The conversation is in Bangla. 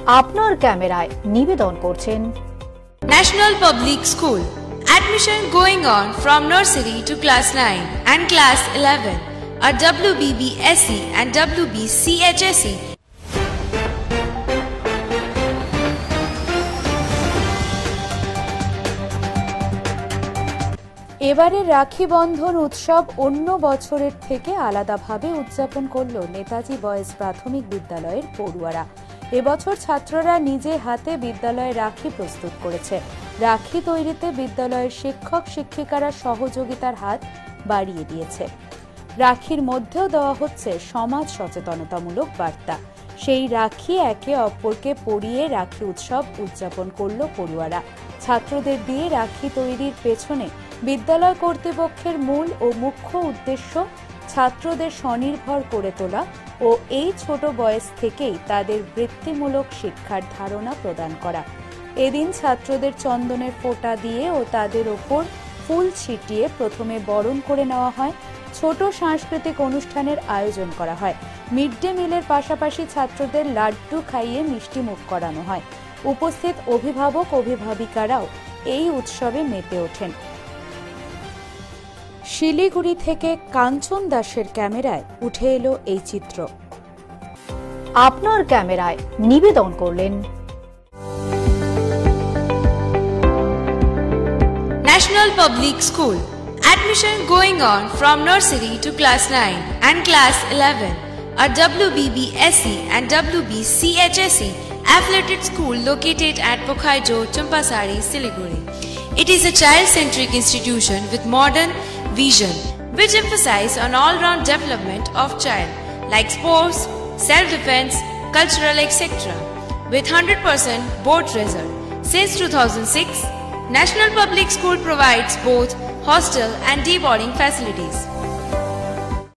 আপনার ক্যামেরায় নিবেদন করছেন National Public School. Admission going on from nursery to class 9 and class 11 at WBBSE and WBCHSE. এবারে রাখি বন্ধন উৎসব অন্য বছরের থেকে আলাদাভাবে উদযাপন করল নেতাজি বয়েজ প্রাথমিক বিদ্যালয়ের পড়ুয়ারা। এবছর ছাত্ররা নিজে হাতে বিদ্যালয়ে রাখি প্রস্তুত করেছে। রাখি তৈরিতে বিদ্যালয়ের শিক্ষক শিক্ষিকারা সহযোগিতার হাত বাড়িয়ে দিয়েছে। রাখির মধ্যেও দেওয়া হচ্ছে সমাজ সচেতনতামূলক বার্তা। সেই রাখি একে অপরকে পরিয়ে রাখি উৎসব উদযাপন করল পড়ুয়ারা। ছাত্রদের দিয়ে রাখি তৈরির পেছনে বিদ্যালয় কর্তৃপক্ষের মূল ও মুখ্য উদ্দেশ্য ছাত্রদের স্বনির্ভর করে তোলা ও এই ছোট বয়স থেকেই তাদের বৃত্তিমূলক শিক্ষার ধারণা প্রদান করা। এদিন ছাত্রদের চন্দনের ফোঁটা দিয়ে ও তাদের ওপর ফুল ছিটিয়ে প্রথমে বরণ করে নেওয়া হয়। ছোট সাংস্কৃতিক অনুষ্ঠানের আয়োজন করা হয়। মিড ডে মিলের পাশাপাশি ছাত্রদের লাড্ডু খাইয়ে মিষ্টি মুখ করানো হয়। উপস্থিত অভিভাবক অভিভাবিকারাও এই উৎসবে মেতে ওঠেন। শিলিগুড়ি থেকে কাঞ্চন দাসের ক্যামেরায় উঠে এলো এই চিত্র। আপনার ক্যামেরায় নিবেদন করলেন National Public School. Admission going on from nursery to class 9 and class 11 at WBBSE and WBCHSE affiliated school located at Pokhaijo, Champasari, Siliguri. It is a child-centric institution with modern vision which emphasizes on all-round development of child like sports, self-defense, cultural etc. With 100% board result. Since 2006, National Public School provides both hostel and day boarding facilities.